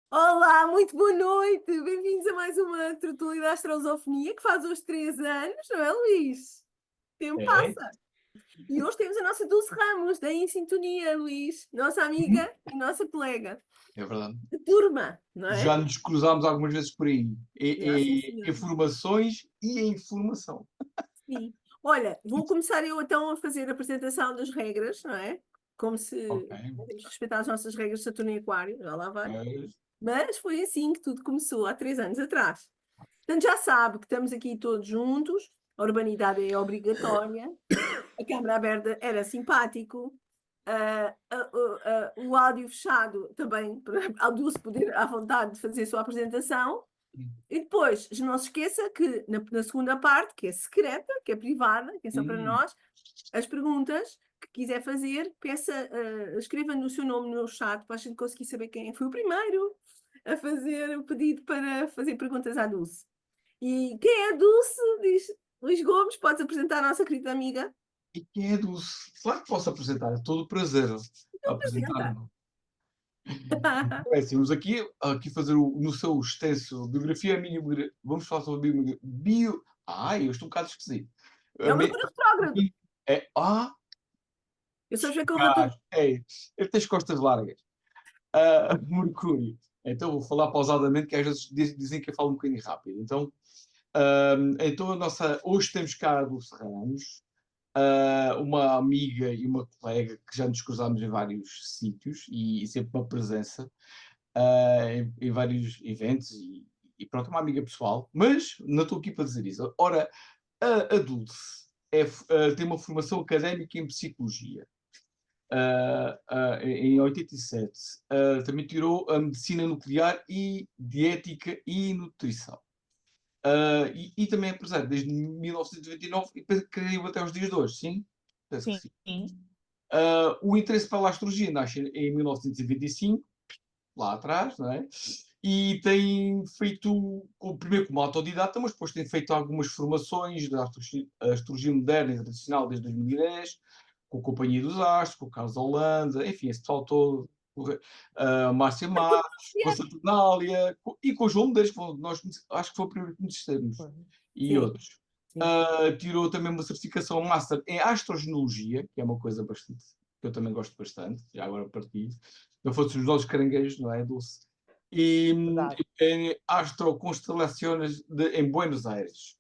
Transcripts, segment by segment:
Olá, muito boa noite. Bem-vindos a mais uma tertúlia da Astrosofonia que faz hoje 3 anos, não é, Luís? O tempo É, passa. E hoje temos a nossa Dulce Ramos, da Em Sintonia, Luís, nossa amiga e nossa colega é verdade. de turma, não é? Já nos cruzámos algumas vezes por aí. Já, sim, senhora. Informações e a informação. Sim. Olha, vou começar eu então a fazer a apresentação das regras, não é? Como Ok. se temos que respeitar as nossas regras de Saturno e Aquário, já lá vai. Mas, Mas foi assim que tudo começou, há 3 anos atrás. Portanto, já sabe que estamos aqui todos juntos, a urbanidade é obrigatória, a câmara aberta era simpático, o áudio fechado também, para a Dulce poder à vontade de fazer a sua apresentação. E depois, não se esqueça que na segunda parte, que é secreta, que é privada, que é só para hum, nós, as perguntas que quiser fazer, escreva no seu nome no chat para a gente conseguir saber quem foi o primeiro a fazer o pedido para fazer perguntas à Dulce. E quem é a Dulce? Diz Luís Gomes, podes apresentar a nossa querida amiga? e quem é do. Claro que posso apresentar, é todo o prazer Então apresenta. apresentar-me. É, temos aqui fazer no seu extenso biografia, a minha vamos falar sobre Ai, eu estou um bocado esquisito. A É o mi- Mercúrio retrógrado. É, Eu só ver com o Mercúrio. desculpa, ele tem as costas largas. Mercúrio. Então vou falar pausadamente, que às vezes dizem que eu falo um bocadinho rápido. Então hoje temos cá a Dulce Ramos, uma amiga e uma colega que já nos cruzámos em vários sítios e sempre uma presença em vários eventos e pronto, é uma amiga pessoal, mas não estou aqui para dizer isso. Ora, a Dulce tem uma formação académica em psicologia. Em 87. Também tirou a medicina nuclear e diética e nutrição. E também é empresário desde 1999 e penso que creio até os dias de hoje, sim? Penso que Sim, sim. O interesse pela astrologia nasce em 1925, lá atrás, não é? E tem feito, primeiro como autodidata, mas depois tem feito algumas formações da astrologia moderna e tradicional desde 2010, com a Companhia dos Astros, com o Carlos Holanda, enfim, esse pessoal todo, Márcia Matos, com a Saturnália, e com o João Medeiros, que acho que foi o primeiro que conhecemos, foi. e Sim. outros. Sim. Tirou também uma certificação Master em Astrogenealogia, que é uma coisa bastante, que eu também gosto bastante, já agora partilho. Não fosse os nossos caranguejos, não é, Dulce? E Verdade. em Astroconstelações em Buenos Aires.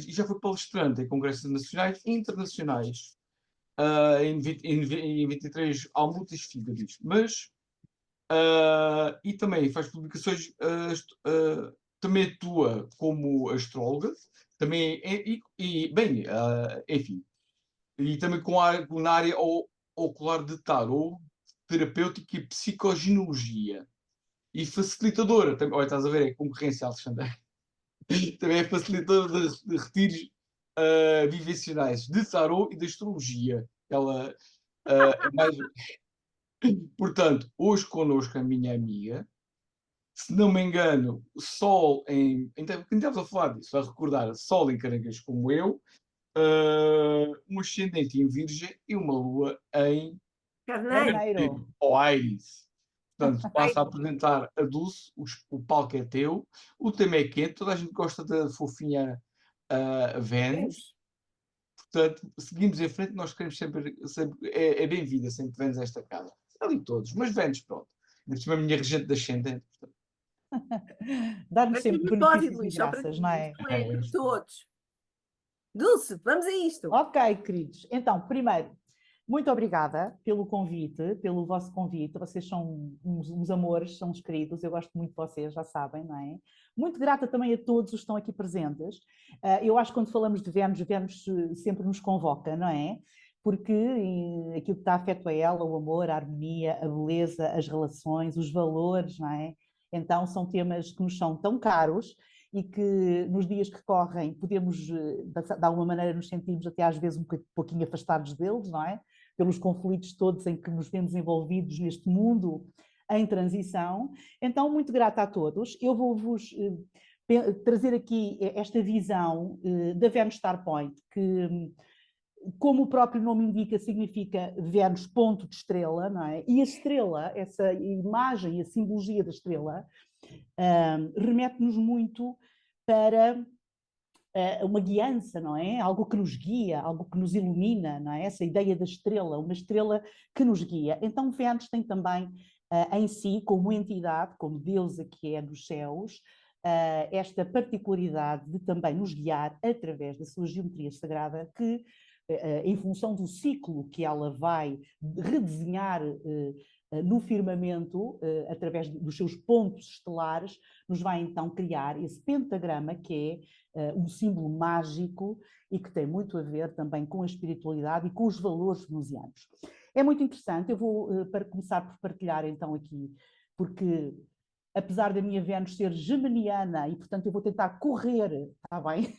E já foi palestrante em congressos nacionais e internacionais. Em 23 há muitas figuras, mas e também faz publicações, também atua como astróloga, também bem, enfim, e também na área ocular de tarot, terapêutica e psicogenologia. E facilitadora, também, olha, estás a ver, é concorrência, Alexandre. Também é facilitadora de retiros vivenciais de tarot e de astrologia. Ela é mais. Portanto, hoje connosco a minha amiga, se não me engano, Sol em. Então, quem estamos a falar disso, a recordar Sol em Caranguejo como eu, um ascendente em Virgem e uma Lua em Carneiro. Carneiro. ou Aires. Portanto, Ai, passa a apresentar a Dulce, o palco é teu, o tema é quente, toda a gente gosta da fofinha Vênus, Vênus. portanto, seguimos em frente, nós queremos sempre é bem-vinda, sempre Vênus a esta casa. Ali todos, mas Vênus, pronto. Ainda por cima a minha regente descendente, portanto, Dar-nos Aqui sempre no pódio, benefícios e Luís, só para graças, ti. não Isto é? é para todos. Dulce, vamos a isto. Ok, queridos. Então, primeiro, muito obrigada pelo convite, pelo vosso convite. Vocês são uns amores, são uns queridos. Eu gosto muito de vocês, já sabem, não é? Muito grata também a todos os que estão aqui presentes. Eu acho que quando falamos de Vênus, Vênus sempre nos convoca, não é? Porque aquilo que está afeto a ela, o amor, a harmonia, a beleza, as relações, os valores, não é? Então, são temas que nos são tão caros e que nos dias que correm podemos, de alguma maneira, nos sentimos até às vezes um pouquinho afastados deles, não é? Pelos conflitos todos em que nos vemos envolvidos neste mundo em transição. Então, muito grata a todos. Eu vou-vos trazer aqui esta visão da Venus Star Point, que como o próprio nome indica, significa Vênus, ponto de estrela, não é? E a estrela, essa imagem, a simbologia da estrela, remete-nos muito para uma guiança, não é? Algo que nos guia, algo que nos ilumina, não é? Essa ideia da estrela, uma estrela que nos guia. Então, Vênus tem também em si, como entidade, como deusa que é dos céus, esta particularidade de também nos guiar através da sua geometria sagrada, que, em função do ciclo que ela vai redesenhar no firmamento, através dos seus pontos estelares, nos vai então criar esse pentagrama que é um símbolo mágico e que tem muito a ver também com a espiritualidade e com os valores venusianos. É muito interessante, eu vou para começar por partilhar então aqui, porque apesar da minha Vênus ser geminiana e portanto eu vou tentar correr, está bem?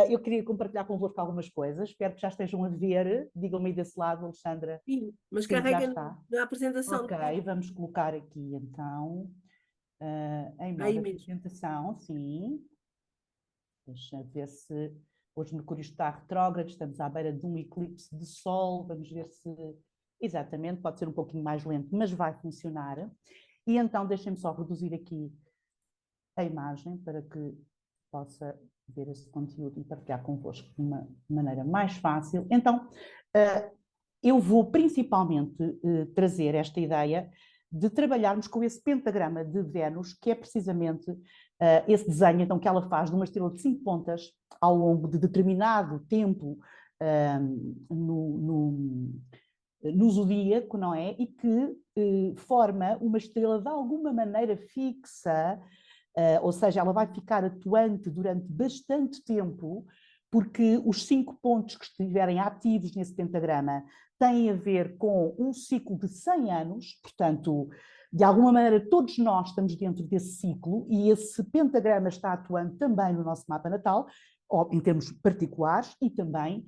Eu queria compartilhar convosco algumas coisas, espero que já estejam a ver, digam-me aí desse lado, Alexandra. Sim, mas Sim, já carrega está. na apresentação. Ok, vamos colocar aqui então em Aí modo mesmo. apresentação, sim. Deixa ver se hoje Mercúrio está retrógrado, estamos à beira de um eclipse de Sol, vamos ver se exatamente, pode ser um pouquinho mais lento, mas vai funcionar. E então deixem-me só reduzir aqui a imagem para que possa ver esse conteúdo e partilhar convosco de uma maneira mais fácil. Então, eu vou principalmente trazer esta ideia de trabalharmos com esse pentagrama de Vênus, que é precisamente esse desenho então, que ela faz de uma estrela de 5 pontas ao longo de determinado tempo no zodíaco, não é? E que forma uma estrela de alguma maneira fixa, ou seja, ela vai ficar atuante durante bastante tempo, porque os 5 pontos que estiverem ativos nesse pentagrama têm a ver com um ciclo de 100 anos, portanto, de alguma maneira todos nós estamos dentro desse ciclo e esse pentagrama está atuando também no nosso mapa natal, em termos particulares e também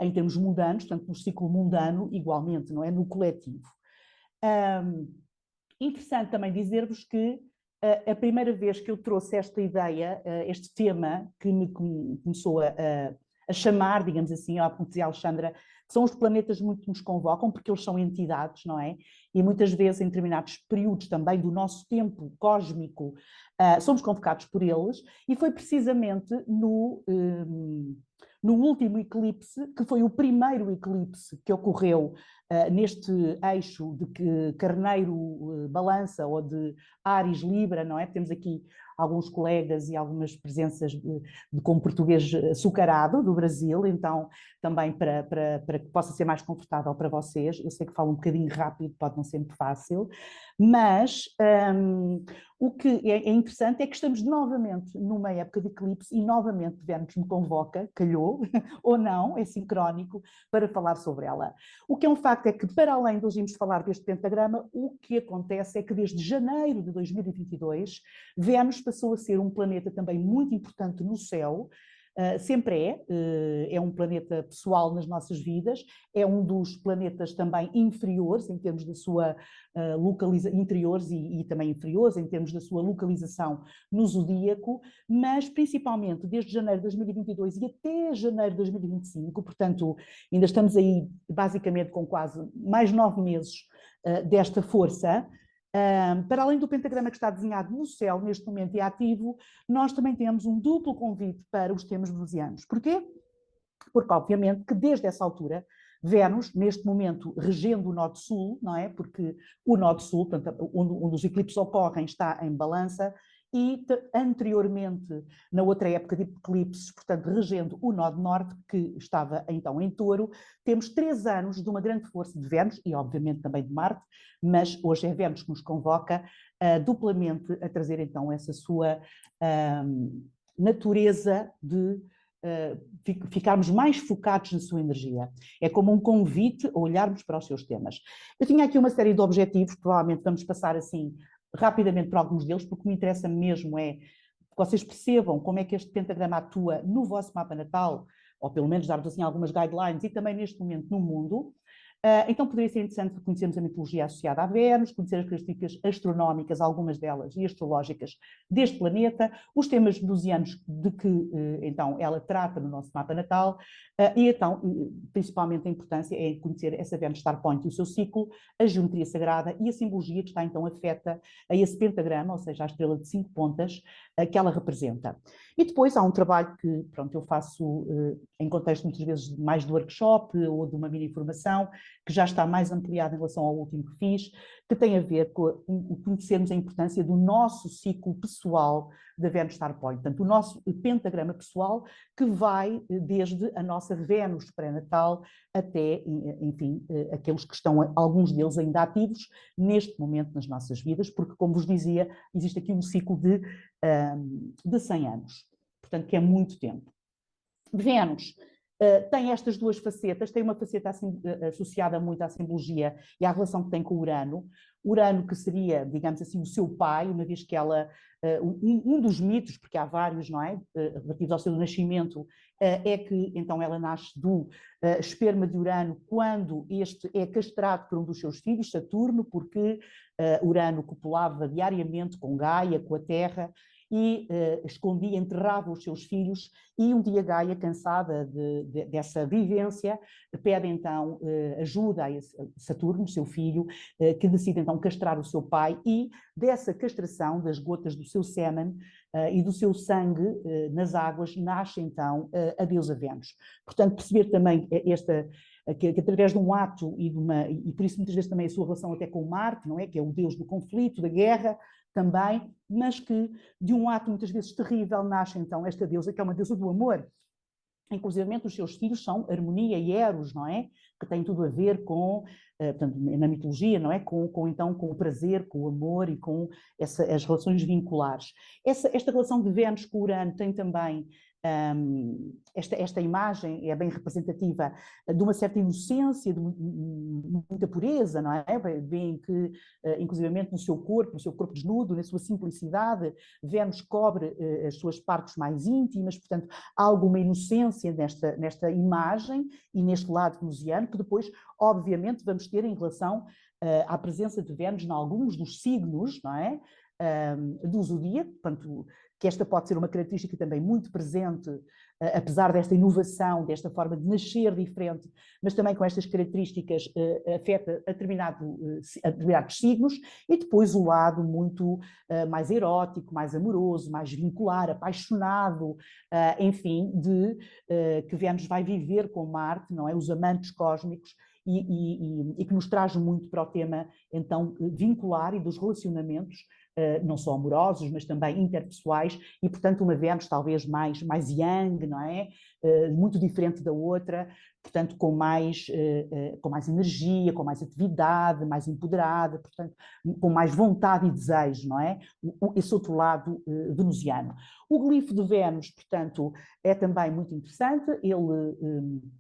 em termos mundanos, portanto, no ciclo mundano igualmente, não é? No coletivo. Interessante também dizer-vos que a primeira vez que eu trouxe esta ideia, este tema que me começou a chamar, digamos assim, como dizia a Alexandra, que são os planetas muito que nos convocam, porque eles são entidades, não é? E muitas vezes, em determinados períodos também do nosso tempo cósmico, somos convocados por eles, e foi precisamente no último eclipse, que foi o primeiro eclipse que ocorreu neste eixo de Carneiro Balança ou de Áries Libra, não é? Temos aqui alguns colegas e algumas presenças com português açucarado do Brasil, então também para que possa ser mais confortável para vocês. Eu sei que falo um bocadinho rápido, pode não ser muito fácil, mas o que é interessante é que estamos novamente numa época de eclipse e novamente Vênus me convoca, calhou, ou não, é sincrónico, para falar sobre ela. O que é um facto é que, para além de hoje irmos falar deste pentagrama, o que acontece é que desde janeiro de 2022, Vênus passou a ser um planeta também muito importante no céu. Sempre é um planeta pessoal nas nossas vidas, é um dos planetas também inferiores em termos da sua localização, interiores e também inferiores em termos da sua localização no zodíaco, mas principalmente desde janeiro de 2022 e até janeiro de 2025, portanto ainda estamos aí basicamente com quase mais 9 meses desta força. Para além do pentagrama que está desenhado no céu neste momento e ativo, nós também temos um duplo convite para os temas venusianos. Porquê? Porque, obviamente, que desde essa altura, Vênus, neste momento, regendo o Norte-Sul, não é? Porque o Norte-Sul, onde os eclipses ocorrem, está em Balança, e anteriormente, na outra época de eclipses, portanto, regendo o Norte-Norte, que estava então em Touro, temos 3 anos de uma grande força de Vênus, e obviamente também de Marte, mas hoje é Vênus que nos convoca duplamente a trazer então essa sua natureza de ficarmos mais focados na sua energia. É como um convite a olharmos para os seus temas. Eu tinha aqui uma série de objetivos, provavelmente vamos passar assim rapidamente por alguns deles, porque o que me interessa mesmo é que vocês percebam como é que este pentagrama atua no vosso mapa natal, ou pelo menos dar-vos assim algumas guidelines, e também neste momento no mundo. Então poderia ser interessante conhecermos a mitologia associada a Vênus, conhecer as características astronómicas, algumas delas, e astrológicas deste planeta, os temas venusianos de que então ela trata no nosso mapa natal, e então, principalmente a importância é conhecer essa Vênus Star Point e o seu ciclo, a geometria sagrada e a simbologia que está então afeta a esse pentagrama, ou seja, a estrela de 5 pontas, que ela representa. E depois há um trabalho que, pronto, eu faço em contexto muitas vezes mais do workshop ou de uma mini formação, que já está mais ampliado em relação ao último que fiz, que tem a ver com conhecermos a importância do nosso ciclo pessoal da Vênus Star Point, portanto, o nosso pentagrama pessoal que vai desde a nossa Vênus pré-natal até, enfim, aqueles que estão, alguns deles ainda ativos neste momento nas nossas vidas, porque, como vos dizia, existe aqui um ciclo de 100 anos, portanto, que é muito tempo. Vênus tem estas duas facetas, tem uma faceta associada muito à simbologia e à relação que tem com Urano. Urano que seria, digamos assim, o seu pai, uma vez que ela, um dos mitos, porque há vários, não é, relativos ao seu nascimento, é que então ela nasce do esperma de Urano quando este é castrado por um dos seus filhos, Saturno, porque Urano copulava diariamente com Gaia, com a Terra, e escondia, enterrava os seus filhos, e um dia Gaia, cansada dessa vivência, pede então ajuda a Saturno, seu filho, que decide então castrar o seu pai, e dessa castração, das gotas do seu sêmen e do seu sangue nas águas, nasce então a deusa Vênus. Portanto, perceber também que através de um ato e por isso muitas vezes também a sua relação até com Marte, não é? Que é o deus do conflito, da guerra, também, mas que de um ato muitas vezes terrível nasce então esta deusa, que é uma deusa do amor. Inclusive os seus filhos são Harmonia e Eros, não é? Que tem tudo a ver com, portanto, na mitologia, não é? Então, com o prazer, com o amor e com as relações vinculares. Esta relação de Vênus com Urano tem também esta imagem é bem representativa de uma certa inocência, de muita pureza, não é? Veem que, inclusivamente no seu corpo desnudo, na sua simplicidade, Vênus cobre as suas partes mais íntimas, portanto, há alguma inocência nesta imagem e neste lado venusiano, que depois, obviamente, vamos ter em relação à presença de Vênus em alguns dos signos, não é? Do zodíaco, portanto, que esta pode ser uma característica também muito presente, apesar desta inovação, desta forma de nascer diferente, mas também com estas características afeta a determinados signos, e depois o lado muito mais erótico, mais amoroso, mais vincular, apaixonado, enfim, que Vênus vai viver com Marte, não é? Os amantes cósmicos, e que nos traz muito para o tema, então, vincular e dos relacionamentos, não só amorosos, mas também interpessoais, e, portanto, uma Vênus talvez mais yang, não é? Muito diferente da outra, portanto, com mais energia, com mais atividade, mais empoderada, portanto, com mais vontade e desejo, não é? Esse outro lado venusiano. O glifo de Vênus, portanto, é também muito interessante, ele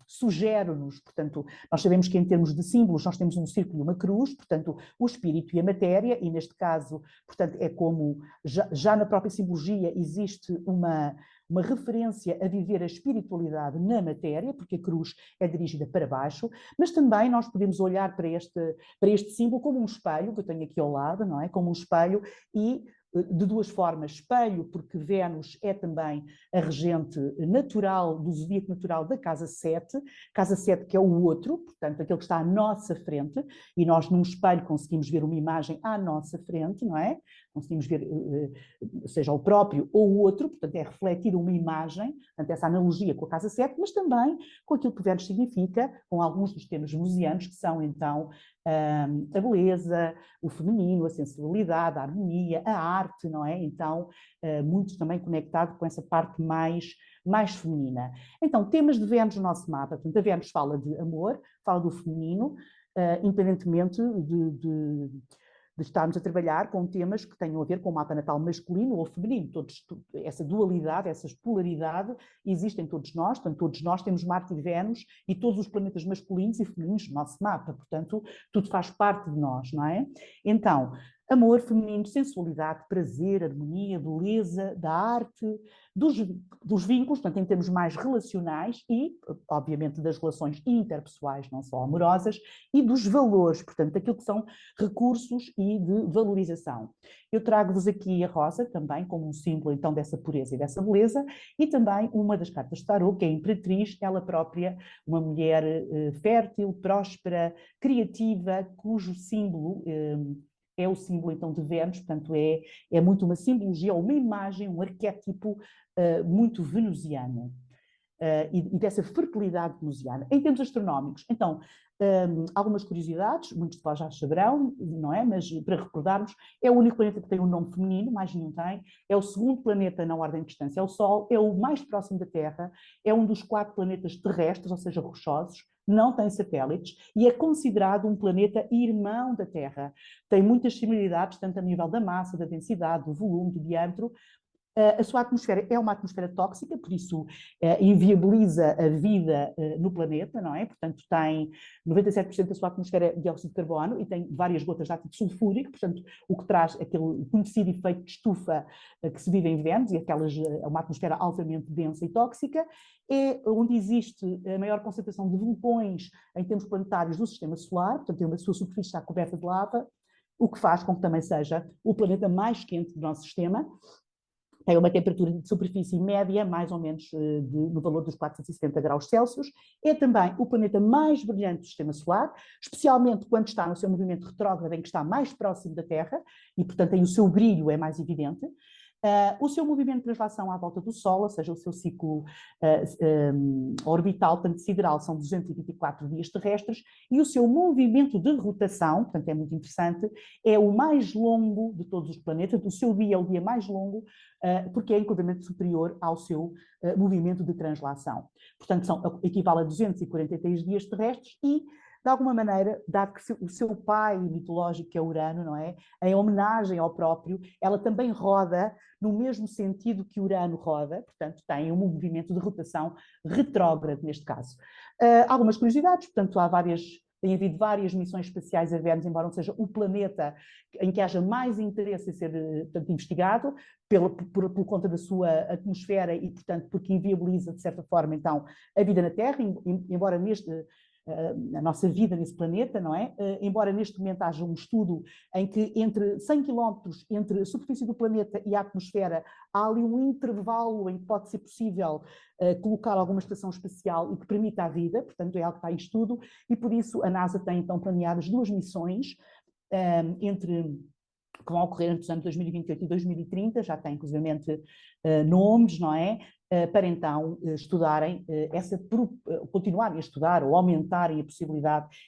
sugere-nos, portanto, nós sabemos que em termos de símbolos nós temos um círculo e uma cruz, portanto, o espírito e a matéria, e neste caso, portanto, é como, já na própria simbologia existe uma referência a viver a espiritualidade na matéria, porque a cruz é dirigida para baixo, mas também nós podemos olhar para este símbolo como um espelho, que eu tenho aqui ao lado, não é? Como um espelho, e de duas formas. Espelho, porque Vênus é também a regente natural, do zodíaco natural da casa 7 que é o outro, portanto, aquele que está à nossa frente, e nós num espelho conseguimos ver uma imagem à nossa frente, não é? Conseguimos ver, seja o próprio ou o outro, portanto, é refletir uma imagem, portanto, essa analogia com a casa 7, mas também com aquilo que Vênus significa, com alguns dos temas venusianos, que são, então, a beleza, o feminino, a sensibilidade, a harmonia, a arte, não é? Então, muito também conectado com essa parte mais feminina. Então, temas de Vênus no nosso mapa. Portanto, a Vênus fala de amor, fala do feminino, independentemente de estarmos a trabalhar com temas que tenham a ver com o mapa natal masculino ou feminino. Essa dualidade, essa polaridade existem em todos nós, portanto, todos nós temos Marte e Vênus e todos os planetas masculinos e femininos no nosso mapa, portanto, tudo faz parte de nós, não é? Então, amor feminino, sensualidade, prazer, harmonia, beleza, da arte, dos vínculos, portanto, em termos mais relacionais e, obviamente, das relações interpessoais, não só amorosas, e dos valores, portanto, daquilo que são recursos e de valorização. Eu trago-vos aqui a rosa também como um símbolo, então, dessa pureza e dessa beleza, e também uma das cartas de tarô, que é a Imperatriz, ela própria, uma mulher fértil, próspera, criativa, cujo símbolo é o símbolo então de Vênus, portanto é muito uma simbologia, uma imagem, um arquétipo muito venusiano. E dessa fertilidade venusiana. Em termos astronómicos, então, algumas curiosidades, muitos de vós já saberão, não é? Mas para recordarmos, é o único planeta que tem um nome feminino, mais nenhum tem, é o segundo planeta na ordem de distância, é o Sol, é o mais próximo da Terra, é um dos 4 planetas terrestres, ou seja, rochosos, não tem satélites e é considerado um planeta irmão da Terra. Tem muitas similaridades, tanto a nível da massa, da densidade, do volume, do diâmetro. A sua atmosfera é uma atmosfera tóxica, por isso inviabiliza a vida no planeta, não é? Portanto, tem 97% da sua atmosfera de dióxido de carbono e tem várias gotas de ácido sulfúrico, portanto, o que traz aquele conhecido efeito de estufa que se vive em Vênus, e uma atmosfera altamente densa e tóxica. É onde existe a maior concentração de vulcões em termos planetários do sistema solar, portanto, tem a sua superfície está coberta de lava, o que faz com que também seja o planeta mais quente do nosso sistema. Tem uma temperatura de superfície média, mais ou menos no valor dos 470 graus Celsius. É também o planeta mais brilhante do sistema solar, especialmente quando está no seu movimento retrógrado, em que está mais próximo da Terra, e, portanto, tem o seu brilho é mais evidente. O seu movimento de translação à volta do Sol, ou seja, o seu ciclo orbital, portanto, sideral, são 224 dias terrestres, e o seu movimento de rotação, portanto, é muito interessante, é o mais longo de todos os planetas, o seu dia é o dia mais longo, porque é inclusivamente superior ao seu movimento de translação. Portanto, equivale a 243 dias terrestres e, de alguma maneira, dado que o seu pai mitológico, que é Urano, não é? Em homenagem ao próprio, ela também roda no mesmo sentido que Urano roda, portanto, tem um movimento de rotação retrógrado, neste caso. Algumas curiosidades, portanto, tem havido várias missões espaciais a Vênus, embora não seja o planeta em que haja mais interesse em ser portanto, investigado, por conta da sua atmosfera e, portanto, porque inviabiliza, de certa forma, então, a vida na Terra, embora a nossa vida nesse planeta, não é? Embora neste momento haja um estudo em que entre 100 km entre a superfície do planeta e a atmosfera há ali um intervalo em que pode ser possível colocar alguma estação espacial e que permita a vida, portanto é algo que está em estudo, e por isso a NASA tem então planeadas 2 missões que vão ocorrer entre os anos 2028 e 2030, já tem inclusivamente nomes, não é? Para então estudarem, continuarem a estudar ou aumentarem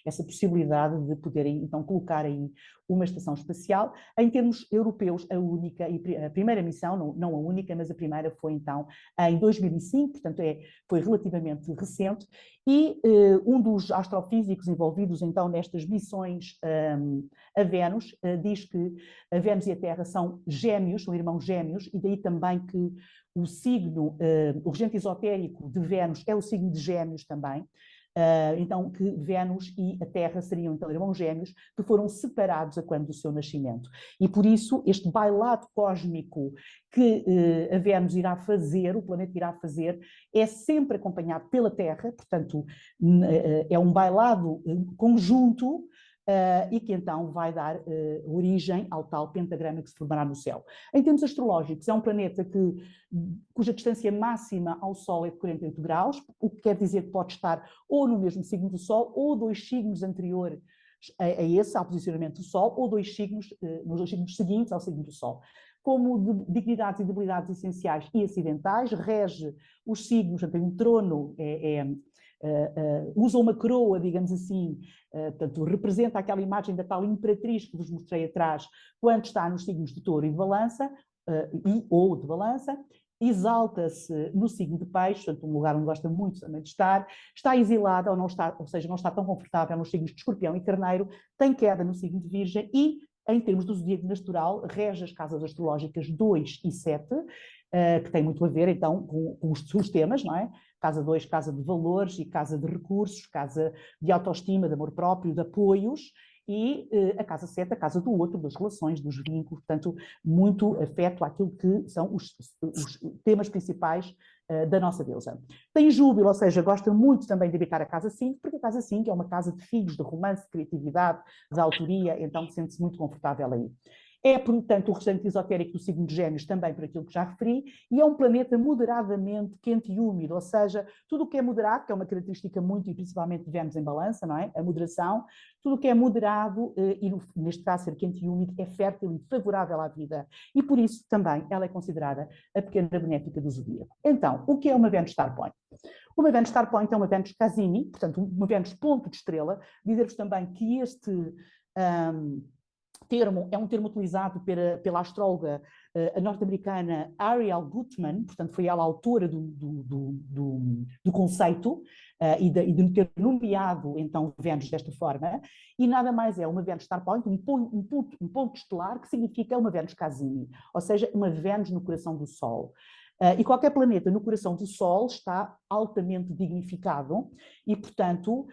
essa possibilidade de poderem então colocar aí uma estação espacial. Em termos europeus, a primeira missão, não a única, mas a primeira foi então em 2005, portanto foi relativamente recente, e um dos astrofísicos envolvidos então nestas missões a Vênus diz que a Vênus e a Terra são gêmeos, são irmãos gêmeos, e daí também que o signo, o regente esotérico de Vênus é o signo de Gêmeos também, então que Vênus e a Terra seriam então irmãos gêmeos que foram separados a quando do seu nascimento. E por isso este bailado cósmico que a Vênus irá fazer, o planeta irá fazer, é sempre acompanhado pela Terra, portanto é um bailado conjunto, e que então vai dar origem ao tal pentagrama que se formará no céu. Em termos astrológicos, é um planeta cuja distância máxima ao Sol é de 48 graus, o que quer dizer que pode estar ou no mesmo signo do Sol, ou 2 signos anteriores ao posicionamento do Sol, ou 2 signos, nos 2 signos seguintes ao signo do Sol. Como dignidades e debilidades essenciais e acidentais, rege os signos, tem um trono, usa uma coroa, digamos assim, portanto, representa aquela imagem da tal imperatriz que vos mostrei atrás, quando está nos signos de Touro e de Balança, ou de Balança, exalta-se no signo de Peixe, portanto, um lugar onde gosta muito também de estar, está exilada ou não está, ou seja, não está tão confortável nos signos de Escorpião e Carneiro, tem queda no signo de Virgem e, em termos do zodíaco natural, rege as casas astrológicas 2 e 7, que tem muito a ver, então, com os temas, não é? Casa 2, casa de valores e casa de recursos, casa de autoestima, de amor próprio, de apoios, e a casa 7, a casa do outro, das relações, dos vínculos, portanto, muito afeto àquilo que são os temas principais da nossa deusa. Tem júbilo, ou seja, gosta muito também de habitar a casa 5, porque a casa 5 é uma casa de filhos, de romance, de criatividade, de autoria, então sente-se muito confortável aí. É, portanto, o restante esotérico do signo de Gêmeos, também por aquilo que já referi, e é um planeta moderadamente quente e úmido, ou seja, tudo o que é moderado, que é uma característica muito, e principalmente de Vênus em balança, não é? A moderação, tudo o que é moderado, e neste caso ser quente e úmido, é fértil e favorável à vida. E por isso também ela é considerada a pequena benéfica do zodíaco. Então, o que é uma Vênus Star Point? Uma Vênus Star Point é uma Vênus Casimi, portanto, uma Vênus ponto de estrela. Dizer-vos também que este termo é um termo utilizado pela astróloga norte-americana Ariel Gutman, portanto foi ela a autora do conceito e de ter nomeado então Vênus desta forma, e nada mais é uma Vênus Star Point, um ponto estelar que significa uma Vênus Casimi, ou seja, uma Vênus no coração do Sol. E qualquer planeta no coração do Sol está altamente dignificado e, portanto,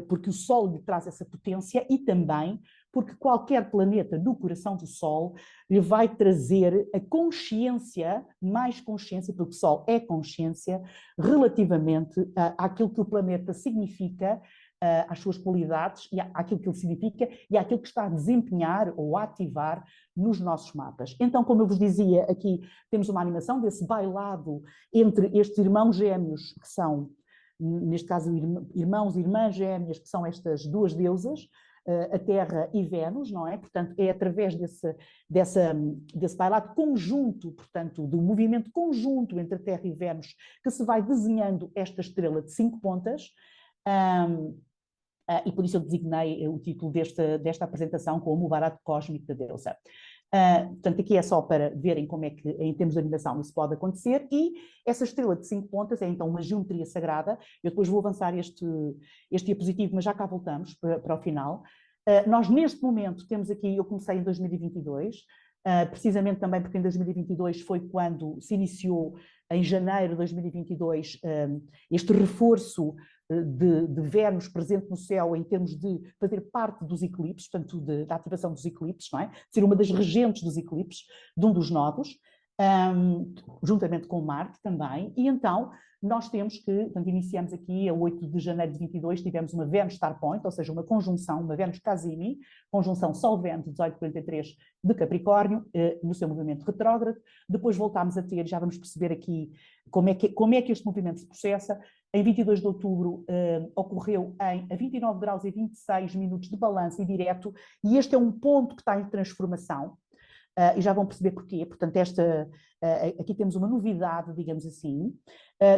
porque o Sol lhe traz essa potência e também porque qualquer planeta no coração do Sol lhe vai trazer a consciência, mais consciência, porque o Sol é consciência, relativamente àquilo que o planeta significa, às suas qualidades, e àquilo que ele significa e àquilo que está a desempenhar ou a ativar nos nossos mapas. Então, como eu vos dizia, aqui temos uma animação desse bailado entre estes irmãos gêmeos, que são, neste caso, irmãos e irmãs gêmeas, que são estas duas deusas, a Terra e Vênus, não é? Portanto, é através desse bailado conjunto, portanto, do movimento conjunto entre a Terra e Vênus, que se vai desenhando esta estrela de 5 pontas, e por isso eu designei o título desta apresentação como o barato cósmico da deusa. Portanto, aqui é só para verem como é que, em termos de animação, isso pode acontecer, e essa estrela de 5 pontas é então uma geometria sagrada. Eu depois vou avançar este diapositivo, mas já cá voltamos para o final. Nós, neste momento, temos aqui, eu comecei em 2022, precisamente também porque em 2022 foi quando se iniciou, em janeiro de 2022, este reforço de Vênus presente no céu em termos de fazer parte dos eclipses, portanto, da ativação dos eclipses, não é? Ser uma das regentes dos eclipses, de um dos nodos, juntamente com Marte também, e então nós temos que, portanto, iniciamos aqui a 8 de janeiro de 22, tivemos uma Vênus Star Point, ou seja, uma conjunção, uma Vênus Casimi, conjunção Sol-Vênus 1843 de Capricórnio, no seu movimento retrógrado. Depois voltámos a ter, já vamos perceber aqui como é que este movimento se processa. Em 22 de outubro ocorreu a 29 graus e 26 minutos de balanço e direto, e este é um ponto que está em transformação. E já vão perceber porquê. Portanto, aqui temos uma novidade, digamos assim.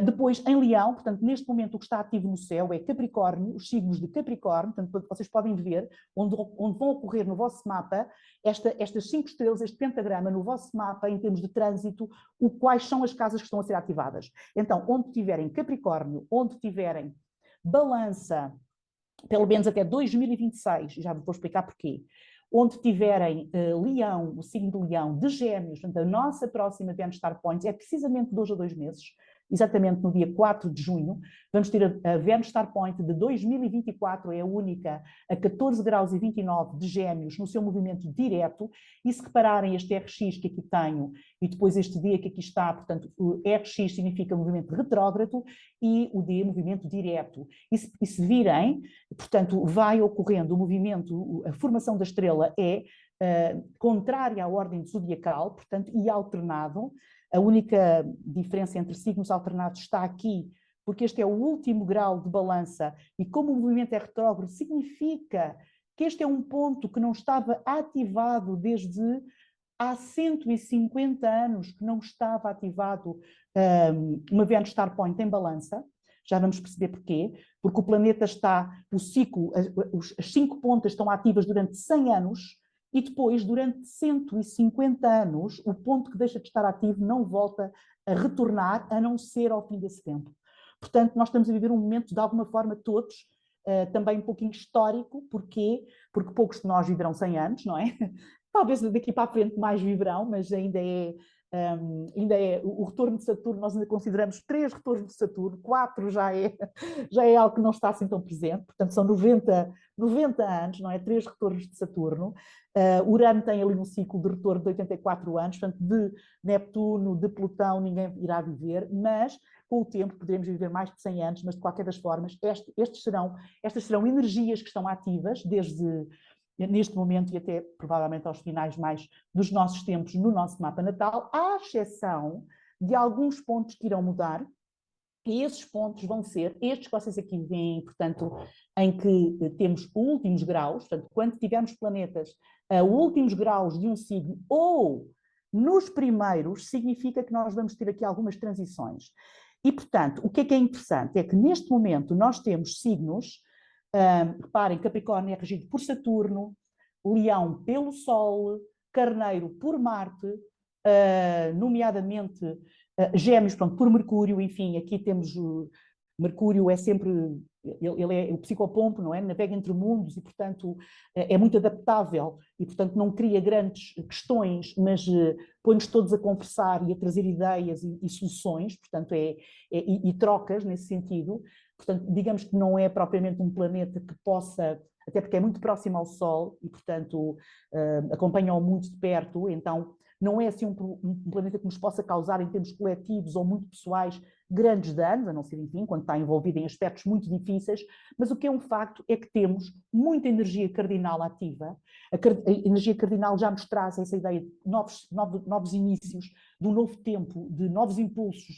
Depois, em Leão, portanto, neste momento o que está ativo no céu é Capricórnio, os signos de Capricórnio, portanto, vocês podem ver onde vão ocorrer no vosso mapa estas 5 estrelas, este pentagrama no vosso mapa, em termos de trânsito, quais são as casas que estão a ser ativadas. Então, onde tiverem Capricórnio, onde tiverem Balança, pelo menos até 2026, já vou explicar porquê, onde tiverem Leão, o signo de Leão, de Gêmeos, portanto, a nossa próxima Vênus Star Point é precisamente de 2 a 2 meses, exatamente no dia 4 de junho, vamos ter a Vênus Star Point de 2024, é a única, a 14 graus e 29 de Gêmeos, no seu movimento direto, e se repararem este RX que aqui tenho, e depois este D que aqui está, portanto, o RX significa movimento retrógrado, e o D, movimento direto. E se virem, portanto, vai ocorrendo o movimento, a formação da estrela é contrária à ordem zodiacal, portanto, e alternado. A única diferença entre signos alternados está aqui, porque este é o último grau de balança, e como o movimento é retrógrado, significa que este é um ponto que não estava ativado desde há 150 anos, que não estava ativado uma Vênus Star Point em balança. Já vamos perceber porquê. Porque o planeta está, o ciclo, as 5 pontas estão ativas durante 100 anos, e depois, durante 150 anos, o ponto que deixa de estar ativo não volta a retornar, a não ser ao fim desse tempo. Portanto, nós estamos a viver um momento, de alguma forma, todos, também um pouquinho histórico. Porquê? Porque poucos de nós viverão 100 anos, não é? Talvez daqui para a frente mais viverão, mas ainda é ainda é o retorno de Saturno, nós ainda consideramos 3 retornos de Saturno, 4 já é algo que não está assim tão presente, portanto são 90 anos, não é? 3 retornos de Saturno. Urano tem ali um ciclo de retorno de 84 anos, portanto de Neptuno, de Plutão ninguém irá viver, mas com o tempo poderemos viver mais de 100 anos, mas de qualquer das formas estas serão energias que estão ativas desde neste momento e até provavelmente aos finais mais dos nossos tempos no nosso mapa natal, à exceção de alguns pontos que irão mudar, e esses pontos vão ser estes que vocês aqui veem, portanto, em que temos últimos graus, portanto, quando tivermos planetas a últimos graus de um signo ou nos primeiros, significa que nós vamos ter aqui algumas transições. E, portanto, o que é interessante é que neste momento nós temos signos. Reparem, Capricórnio é regido por Saturno, Leão pelo Sol, Carneiro por Marte, nomeadamente Gêmeos, pronto, por Mercúrio, enfim, aqui temos Mercúrio é sempre, ele é o psicopompo, não é? Navega entre mundos e, portanto, é muito adaptável e, portanto, não cria grandes questões, mas põe-nos todos a conversar e a trazer ideias e soluções, portanto, e trocas nesse sentido. Portanto, digamos que não é propriamente um planeta que possa, até porque é muito próximo ao Sol e, portanto, acompanha-o muito de perto, então não é assim um planeta que nos possa causar, em termos coletivos ou muito pessoais, grandes danos, a não ser, enfim, quando está envolvido em aspectos muito difíceis, mas o que é um facto é que temos muita energia cardinal ativa. A energia cardinal já nos traz essa ideia de novos inícios, de um novo tempo, de novos impulsos,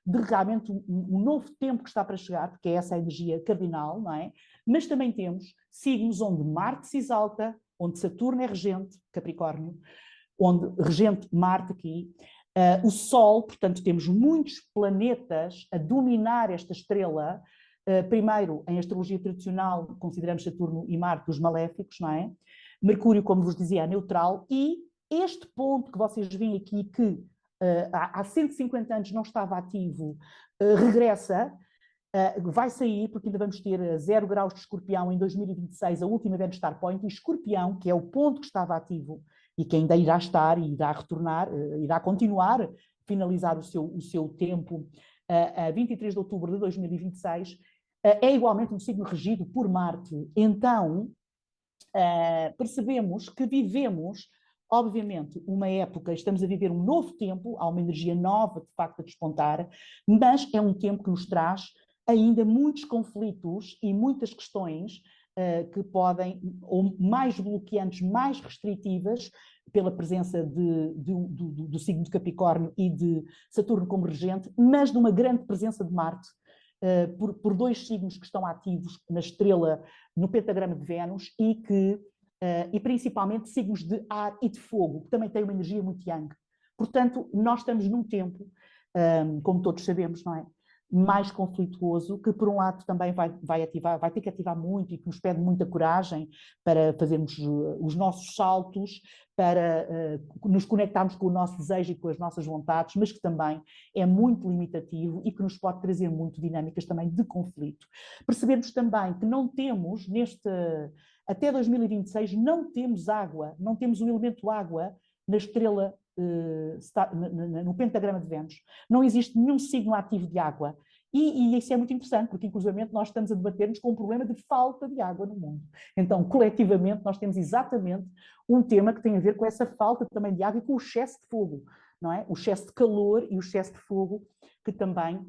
de realmente um novo tempo que está para chegar, porque é essa a energia cardinal, não é? Mas também temos signos onde Marte se exalta, onde Saturno é regente, Capricórnio, onde regente Marte aqui, o Sol, portanto temos muitos planetas a dominar esta estrela. Primeiro, em astrologia tradicional, consideramos Saturno e Marte os maléficos, não é? Mercúrio, como vos dizia, é neutral, e este ponto que vocês veem aqui, que há 150 anos não estava ativo, regressa, vai sair, porque ainda vamos ter 0 graus de Escorpião em 2026, a última Vênus Star Point, e Escorpião, que é o ponto que estava ativo e que ainda irá estar e irá retornar, irá continuar, finalizar o seu tempo a 23 de outubro de 2026, é igualmente um signo regido por Marte. Então, percebemos que vivemos, obviamente, uma época, estamos a viver um novo tempo, há uma energia nova, de facto, a despontar, mas é um tempo que nos traz ainda muitos conflitos e muitas questões que podem, ou mais bloqueantes, mais restritivas, pela presença do signo de Capricórnio e de Saturno como regente, mas de uma grande presença de Marte, por 2 signos que estão ativos na estrela, no pentagrama de Vênus, e principalmente signos de ar e de fogo, que também têm uma energia muito yang. Portanto, nós estamos num tempo, como todos sabemos, não é? Mais conflituoso, que por um lado também vai ter que ativar muito e que nos pede muita coragem para fazermos os nossos saltos, para nos conectarmos com o nosso desejo e com as nossas vontades, mas que também é muito limitativo e que nos pode trazer muito dinâmicas também de conflito. Percebemos também que não temos até 2026 não temos água, não temos o elemento água na estrela, no pentagrama de Vênus. Não existe nenhum signo ativo de água. E isso é muito interessante, porque inclusivamente nós estamos a debater-nos com um problema de falta de água no mundo. Então, coletivamente, nós temos exatamente um tema que tem a ver com essa falta também de água e com o excesso de fogo, não é? O excesso de calor e o excesso de fogo, que também,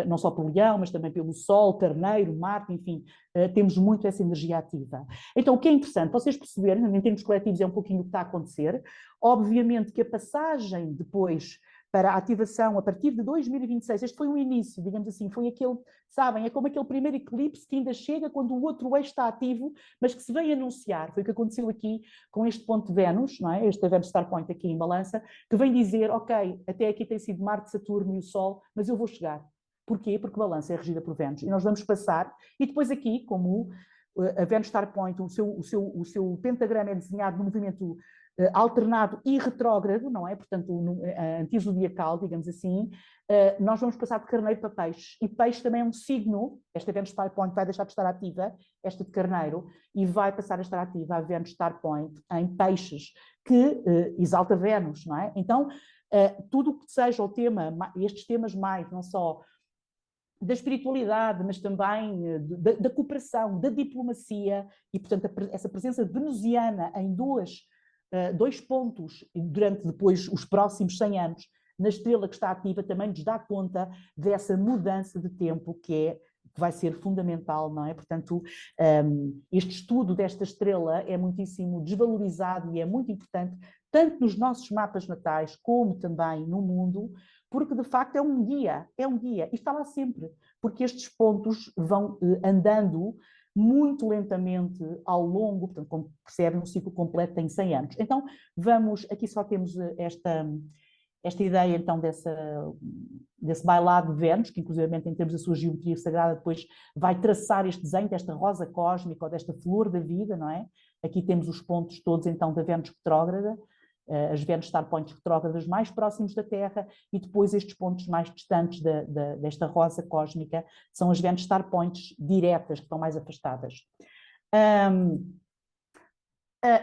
não só pelo Leão, mas também pelo Sol, Carneiro, Marte, enfim, temos muito essa energia ativa. Então, o que é interessante, vocês perceberem, em termos coletivos é um pouquinho o que está a acontecer, obviamente que a passagem depois para a ativação a partir de 2026, este foi um início, digamos assim, foi aquele, sabem, é como aquele primeiro eclipse que ainda chega quando o outro eixo está ativo, mas que se vem anunciar, foi o que aconteceu aqui com este ponto de Vênus, não é? Este Vênus Star Point aqui em Balança, que vem dizer, ok, até aqui tem sido Marte, Saturno e o Sol, mas eu vou chegar. Porquê? Porque Balança é regida por Vênus, e nós vamos passar, e depois aqui, como a Vênus Star Point, o seu pentagrama é desenhado no movimento alternado e retrógrado, não é? Portanto, antizodiacal, digamos assim, nós vamos passar de Carneiro para Peixe. E Peixe também é um signo, esta Vênus Star Point vai deixar de estar ativa, esta de Carneiro, e vai passar a estar ativa a Vênus Star Point em Peixes, que exalta Vênus, não é? Então, tudo o que seja o tema, estes temas mais, não só da espiritualidade, mas também da cooperação, da diplomacia, e, portanto, essa presença venusiana em dois pontos durante depois os próximos 100 anos, na estrela que está ativa, também nos dá conta dessa mudança de tempo que vai ser fundamental, não é? Portanto, este estudo desta estrela é muitíssimo desvalorizado e é muito importante, tanto nos nossos mapas natais, como também no mundo, porque de facto é um guia, e está lá sempre, porque estes pontos vão andando muito lentamente ao longo, portanto, como percebem, um ciclo completo tem 100 anos. Então, aqui só temos esta ideia, então, desse bailado de Vênus, que, inclusivamente, em termos da sua geometria sagrada, depois vai traçar este desenho desta rosa cósmica ou desta flor da vida, não é? Aqui temos os pontos todos, então, da Vênus retrógrada, as Vênus Star Points retrógradas mais próximos da Terra, e depois estes pontos mais distantes desta rosa cósmica são as Vênus Star Points diretas, que estão mais afastadas.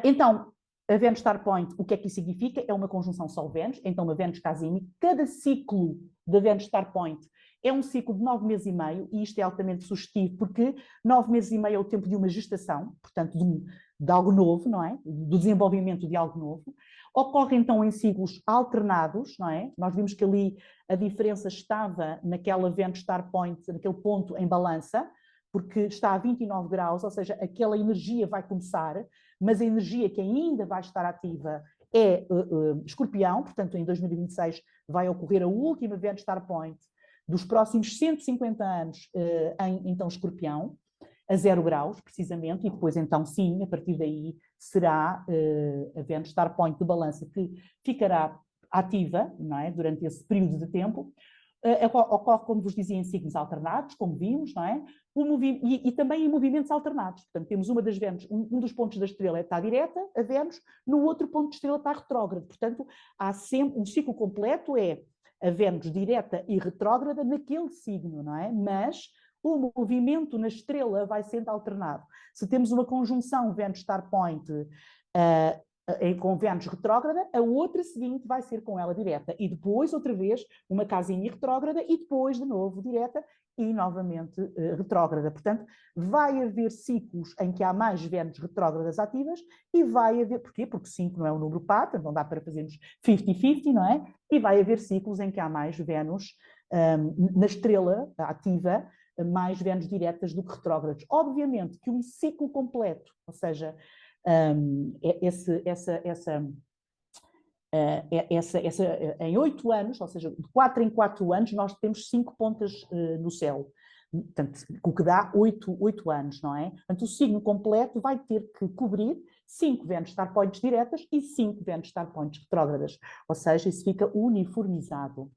Então, a Vênus Star Point, o que é que isso significa? É uma conjunção Sol-Vênus, então uma Vênus Casimi. Cada ciclo da Vênus Star Point é um ciclo de 9 meses e meio, e isto é altamente sugestivo, porque 9 meses e meio é o tempo de uma gestação, portanto, de algo novo, não é? Do desenvolvimento de algo novo. Ocorre, então, em ciclos alternados, não é? Nós vimos que ali a diferença estava naquela Vênus Star Point, naquele ponto em balança, porque está a 29 graus, ou seja, aquela energia vai começar, mas a energia que ainda vai estar ativa é Escorpião, portanto, em 2026 vai ocorrer a última Vênus Star Point dos próximos 150 anos então Escorpião, a 0 graus, precisamente, e depois, então, sim, a partir daí será a Vênus Star Point de balança que ficará ativa, não é, durante esse período de tempo. Ocorre, como vos dizia, em signos alternados, como vimos, não é? E também em movimentos alternados. Portanto, temos uma das Vênus, um dos pontos da estrela está direta, a Vênus, no outro ponto da estrela está retrógrada. Portanto, há sempre um ciclo completo, é a Vênus direta e retrógrada naquele signo, não é? Mas o movimento na estrela vai sendo alternado. Se temos uma conjunção Vênus Star Point com Vênus retrógrada, a outra seguinte vai ser com ela direta, e depois outra vez uma Casimi retrógrada, e depois de novo direta e novamente retrógrada. Portanto, vai haver ciclos em que há mais Vênus retrógradas ativas, e vai haver, porquê? Porque 5 não é um número par, não dá para fazermos 50-50, não é? E vai haver ciclos em que há mais Vênus na estrela ativa, mais Vênus diretas do que retrógradas. Obviamente que um ciclo completo, ou seja, em 8 anos, ou seja, de 4 em 4 anos, nós temos 5 pontas no céu. Portanto, o que dá 8 anos, não é? Portanto, o signo completo vai ter que cobrir 5 Vênus Star Points diretas e 5 Vênus Star Points retrógradas. Ou seja, isso fica uniformizado.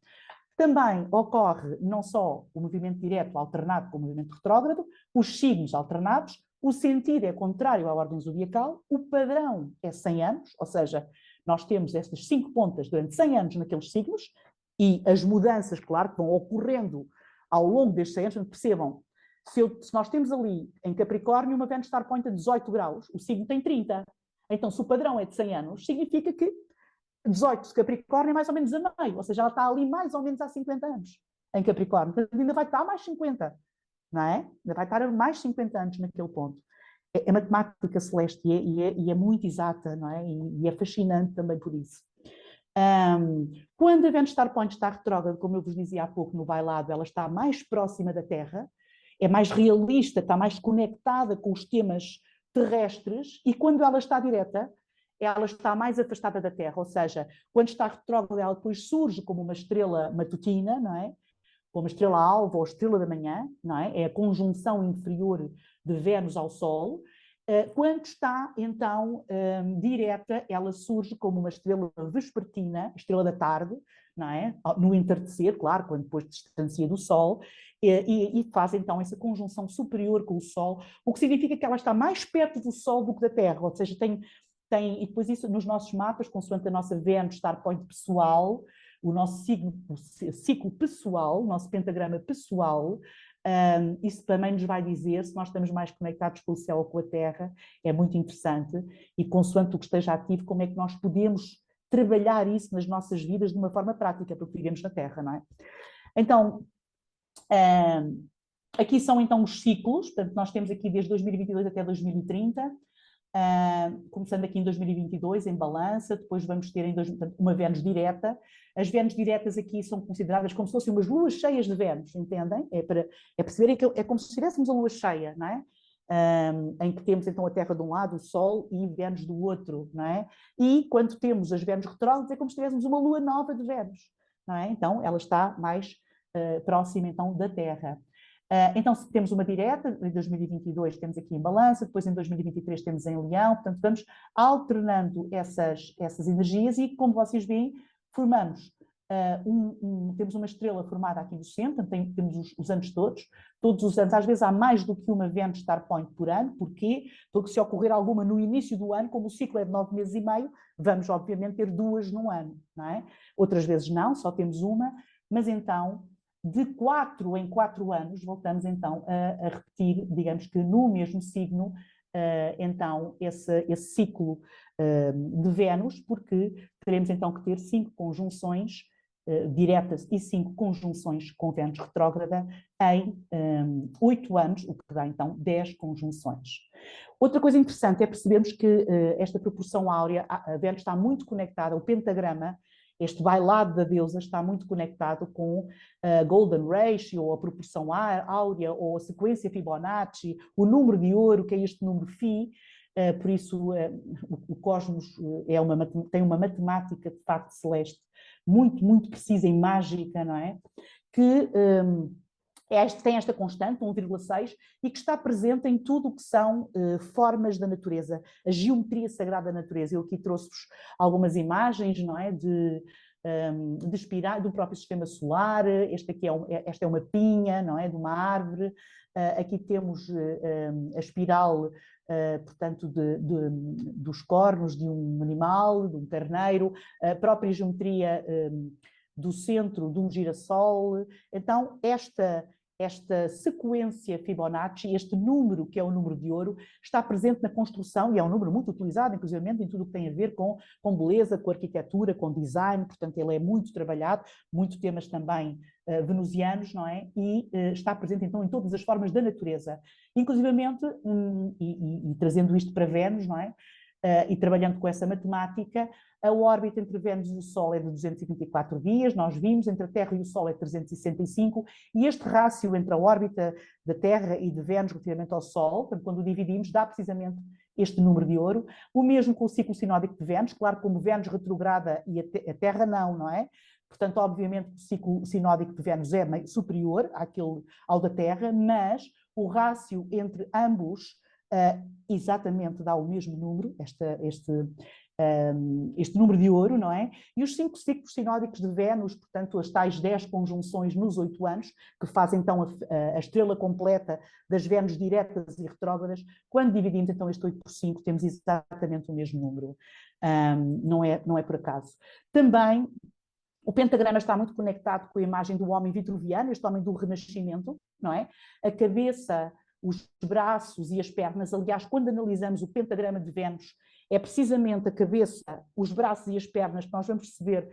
Também ocorre não só o movimento direto alternado com o movimento retrógrado, os signos alternados, o sentido é contrário à ordem zodiacal, o padrão é 100 anos, ou seja, nós temos estas 5 pontas durante 100 anos naqueles signos, e as mudanças, claro, que vão ocorrendo ao longo destes 100 anos. Percebam, se nós temos ali em Capricórnio uma Vênus Star Point a 18 graus, o signo tem 30. Então, se o padrão é de 100 anos, significa que 18 de Capricórnio é mais ou menos a meio, ou seja, ela está ali mais ou menos há 50 anos em Capricórnio. Portanto, ainda vai estar mais 50, não é? Ainda vai estar mais 50 anos naquele ponto. É matemática celeste e é muito exata, não é? E é fascinante também por isso. Quando a Vênus Star Point está retrógrada, como eu vos dizia há pouco no bailado, ela está mais próxima da Terra, é mais realista, está mais conectada com os temas terrestres, e quando ela está direta, ela está mais afastada da Terra, ou seja, quando está retrógrada, ela depois surge como uma estrela matutina, não é? Como a estrela alva ou estrela da manhã, não é? É a conjunção inferior de Vênus ao Sol. Quando está, então, direta, ela surge como uma estrela vespertina, estrela da tarde, não é? No entardecer, claro, quando depois distancia do Sol, e faz, então, essa conjunção superior com o Sol, o que significa que ela está mais perto do Sol do que da Terra, ou seja, e depois isso nos nossos mapas, consoante a nossa Vênus Star Point pessoal, o nosso ciclo pessoal, o nosso pentagrama pessoal, isso também nos vai dizer se nós estamos mais conectados com o céu ou com a Terra. É muito interessante, e consoante o que esteja ativo, como é que nós podemos trabalhar isso nas nossas vidas de uma forma prática, porque vivemos na Terra, não é? Então, aqui são então os ciclos, portanto, nós temos aqui desde 2022 até 2030, começando aqui em 2022, em balança, depois vamos ter portanto, uma Vênus direta. As Vênus diretas aqui são consideradas como se fossem umas luas cheias de Vênus, entendem? É perceberem que é como se tivéssemos a lua cheia, não é? Em que temos então a Terra de um lado, o Sol, e Vênus do outro, não é? E quando temos as Vênus retrógradas é como se tivéssemos uma lua nova de Vênus, não é? Então ela está mais próxima então da Terra. Então temos uma direta, em 2022 temos aqui em balança, depois em 2023 temos em Leão, portanto vamos alternando essas energias e, como vocês veem, formamos, temos uma estrela formada aqui no centro, temos os anos todos os anos, às vezes há mais do que uma Vênus Star Point por ano. Porquê? Porque se ocorrer alguma no início do ano, como o ciclo é de 9 meses e meio, vamos obviamente ter 2 no ano, não é? Outras vezes não, só temos uma, mas então de 4 em 4 anos, voltamos então a repetir, digamos que no mesmo signo, então esse ciclo de Vênus, porque teremos então que ter 5 conjunções diretas e 5 conjunções com Vênus retrógrada em 8 anos, o que dá então 10 conjunções. Outra coisa interessante é percebermos que esta proporção áurea, a Vênus está muito conectada, o pentagrama, este bailado da deusa está muito conectado com a Golden Ratio, ou a proporção áurea, ou a sequência Fibonacci, o número de ouro, que é este número Φ. Por isso, o cosmos tem uma matemática, de facto, celeste, muito, muito precisa e mágica, não é? Que tem esta constante, 1,6, e que está presente em tudo o que são formas da natureza, a geometria sagrada da natureza. Eu aqui trouxe-vos algumas imagens, não é? Do próprio sistema solar. Esta é uma pinha, não é? De uma árvore. Aqui temos a espiral, portanto, dos cornos de um animal, de um carneiro, a própria geometria do centro de um girassol. Então, esta sequência Fibonacci, este número, que é o número de ouro, está presente na construção, e é um número muito utilizado, inclusive em tudo o que tem a ver com beleza, com arquitetura, com design. Portanto, ele é muito trabalhado, muitos temas também venusianos, não é? E está presente então em todas as formas da natureza. Inclusivamente, e trazendo isto para Vênus, não é? E trabalhando com essa matemática, a órbita entre Vênus e o Sol é de 224 dias, nós vimos, entre a Terra e o Sol é 365, e este rácio entre a órbita da Terra e de Vênus relativamente ao Sol, portanto, quando o dividimos, dá precisamente este número de ouro. O mesmo com o ciclo sinódico de Vênus, claro, como Vênus retrograda e a Terra não é? Portanto, obviamente, o ciclo sinódico de Vênus é superior ao da Terra, mas o rácio entre ambos exatamente dá o mesmo número, este número de ouro, não é? E os 5 ciclos sinódicos de Vênus, portanto, as tais 10 conjunções nos 8 anos, que fazem então a estrela completa das Vênus diretas e retrógradas, quando dividimos então este 8 por 5, temos exatamente o mesmo número. Não é por acaso. Também o pentagrama está muito conectado com a imagem do homem vitruviano, este homem do Renascimento, não é? A cabeça, os braços e as pernas. Aliás, quando analisamos o pentagrama de Vênus, é precisamente a cabeça, os braços e as pernas que nós vamos perceber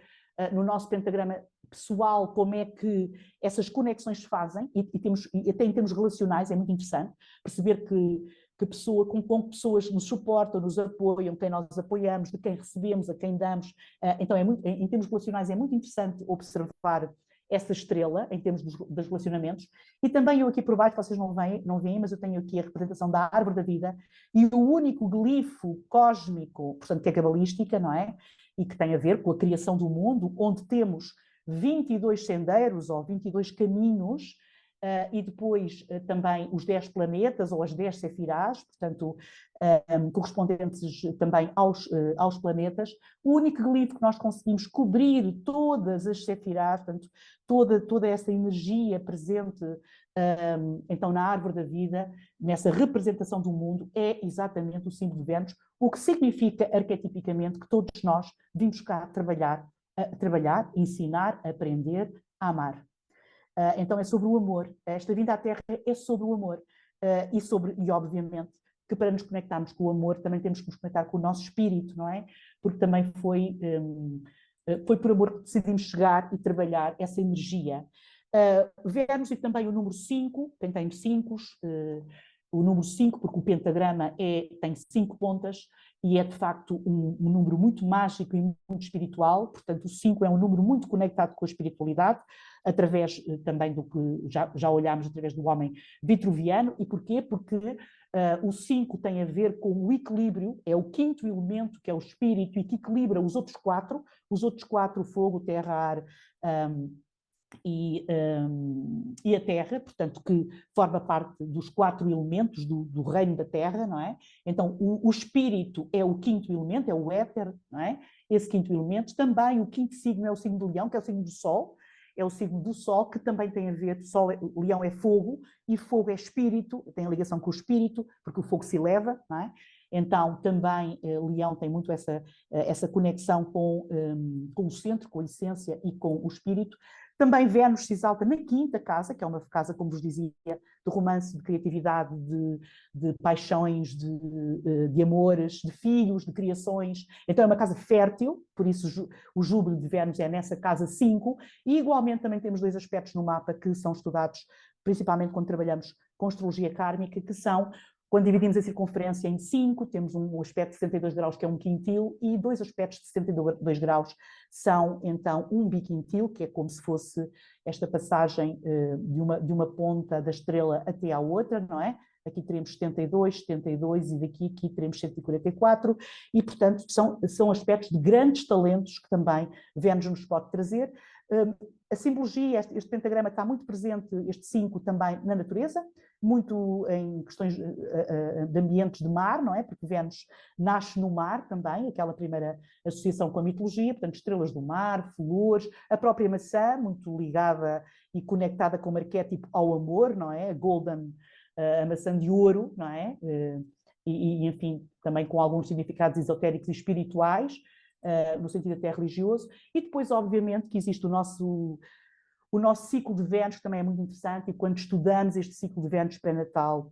no nosso pentagrama pessoal como é que essas conexões se fazem, e até em termos relacionais é muito interessante perceber com pessoas nos suportam, nos apoiam, quem nós apoiamos, de quem recebemos, a quem damos. Então, em termos relacionais é muito interessante observar essa estrela, em termos dos relacionamentos. E também eu aqui por baixo, vocês não veem, mas eu tenho aqui a representação da árvore da vida, e o único glifo cósmico, portanto, que é cabalística, não é? E que tem a ver com a criação do mundo, onde temos 22 sendeiros ou 22 caminhos, e depois também os 10 planetas ou as 10 sefirás, portanto, correspondentes também aos planetas. O único glifo que nós conseguimos cobrir todas as sefirás, portanto, toda essa energia presente então na árvore da vida, nessa representação do mundo, é exatamente o símbolo de Vênus, o que significa arquetipicamente que todos nós vimos cá trabalhar, ensinar, aprender, a amar. Então é sobre o amor. Esta vinda à Terra é sobre o amor. E obviamente que para nos conectarmos com o amor também temos que nos conectar com o nosso espírito, não é? Porque também foi por amor que decidimos chegar e trabalhar essa energia. Vênus e também o número 5, quem tem 5, o número 5, porque o pentagrama tem 5 pontas e é de facto um número muito mágico e muito espiritual, portanto o 5 é um número muito conectado com a espiritualidade, através também do que já olhámos através do homem vitruviano. E porquê? Porque o 5 tem a ver com o equilíbrio, é o quinto elemento, que é o espírito, e que equilibra os outros 4, fogo, terra, ar, e a terra, portanto, que forma parte dos 4 elementos do reino da terra, não é? Então, o espírito é o quinto elemento, é o éter, não é? Esse quinto elemento. Também o quinto signo é o signo do leão, que é o signo do sol, é o signo do sol, que também tem a ver, o leão é fogo, e fogo é espírito, tem ligação com o espírito, porque o fogo se eleva, não é? Então, também, Leão tem muito essa conexão com o centro, com a essência e com o espírito. Também Vênus se exalta na quinta casa, que é uma casa, como vos dizia, de romance, de criatividade, de paixões, de amores, de filhos, de criações. Então é uma casa fértil, por isso o júbilo de Vênus é nessa casa 5. E igualmente também temos 2 aspectos no mapa que são estudados principalmente quando trabalhamos com astrologia kármica, que são, quando dividimos a circunferência em 5, temos um aspecto de 62 graus, que é um quintil, e 2 aspectos de 62 graus são, então, um biquintil, que é como se fosse esta passagem de uma ponta da estrela até à outra, não é? Aqui teremos 72, e daqui teremos 144, e, portanto, são aspectos de grandes talentos que também Vênus nos pode trazer. A simbologia, este pentagrama está muito presente, este 5 também na natureza, muito em questões de ambientes de mar, não é? Porque Vênus nasce no mar também, aquela primeira associação com a mitologia, portanto, estrelas do mar, flores, a própria maçã, muito ligada e conectada com o arquétipo ao amor, não é? A maçã de ouro, não é? E, enfim, também com alguns significados esotéricos e espirituais, no sentido até religioso. E depois, obviamente, que existe o nosso ciclo de Vênus, que também é muito interessante, e quando estudamos este ciclo de Vênus pré-natal,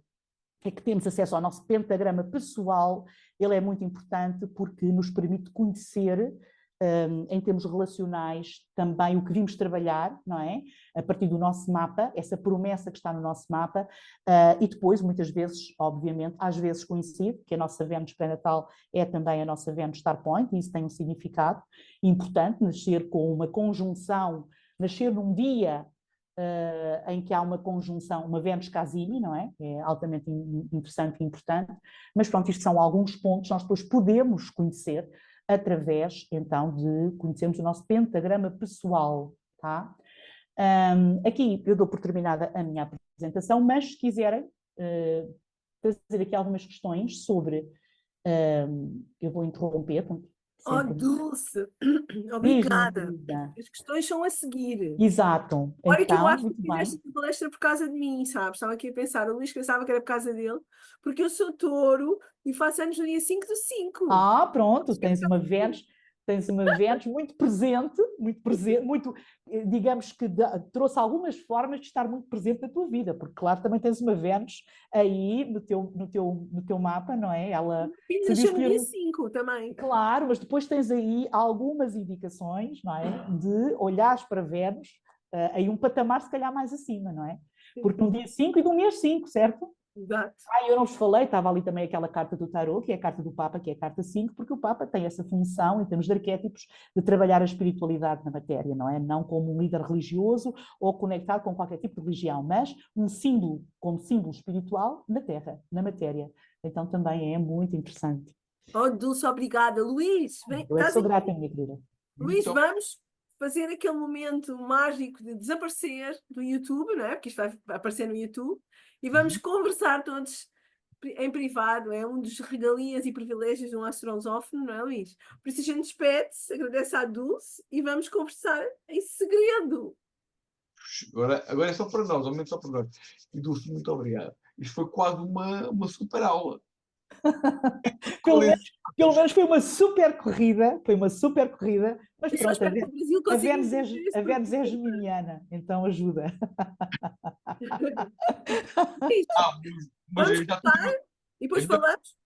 é que temos acesso ao nosso pentagrama pessoal. Ele é muito importante porque nos permite conhecer, em termos relacionais, também o que vimos trabalhar, não é? A partir do nosso mapa, essa promessa que está no nosso mapa, e depois, muitas vezes, obviamente, às vezes coincide, que a nossa Vênus pré-natal é também a nossa Vênus Star Point, e isso tem um significado importante, nascer com uma conjunção, nascer num dia em que há uma conjunção, uma Vênus Casini, não é? É altamente interessante e importante, mas pronto, isto são alguns pontos que nós depois podemos conhecer através, então, de conhecermos o nosso pentagrama pessoal, tá? Aqui eu dou por terminada a minha apresentação, mas se quiserem fazer aqui algumas questões sobre, eu vou interromper, Oh, sempre. Dulce, Diz-me, obrigada. querida. As questões são a seguir. Exato, Olha que eu então, acho que muito fizeste bem. essa palestra por causa de mim, sabes? Estava aqui a pensar, o Luís pensava que era por causa dele, porque eu sou touro e faço anos no dia 5/5. Pronto, tens uma Vênus muito presente, muito, digamos que trouxe algumas formas de estar muito presente na tua vida, porque claro, também tens uma Vênus aí no teu mapa, não é? Ela Filho sabia nasceu no dia escolher, 5 também. claro, mas depois tens aí algumas indicações, não é? De olhares para Vênus, aí um patamar se calhar mais acima, não é? Porque no dia 5 e do mês 5, certo? Exato. Eu não vos falei, estava ali também aquela carta do tarot, que é a carta do Papa, que é a carta 5, porque o Papa tem essa função, em termos de arquétipos, de trabalhar a espiritualidade na matéria, não é? Não como um líder religioso ou conectado com qualquer tipo de religião, mas um símbolo, como símbolo espiritual na Terra, na matéria. Então também é muito interessante. Oh, Dulce, obrigada. Luís, Eu é que estás sou aí? grata, minha querida. Luís, Então, vamos fazer aquele momento mágico de desaparecer do YouTube, não é? Porque isto vai aparecer no YouTube, e vamos conversar todos em privado. É um dos regalias e privilégios de um astrolófono, não é, Luís? Por isso a gente despede-se, agradece à Dulce e vamos conversar em segredo. agora é só para nós, aumento só para nós. E Dulce, muito obrigado. Isto foi quase uma super aula. Pelo menos foi uma super corrida, mas Eu só pronto, espero que o Brasil a consiga Vênus entender este a Vênus é propósito. geminiana, então ajuda. Ah, mas Vamos eu já começar? tive. E depois Ainda falamos. depois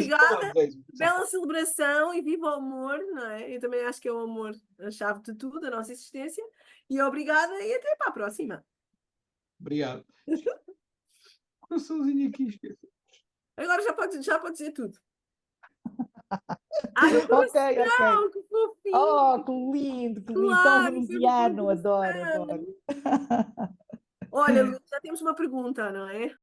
Obrigada, falamos, é isso. bela celebração e viva o amor, não é? Eu também acho que é o amor a chave de tudo, da nossa existência. E obrigada e até para a próxima. Obrigado. Coraçãozinho aqui, esqueci. Agora já pode dizer tudo. Ai, o Ok, ok. coração, que fofinho! Oh, que lindo, tão Claro, isso é muito venusiano, adoro, coração. adoro. Olha, Luís, já temos uma pergunta, não é?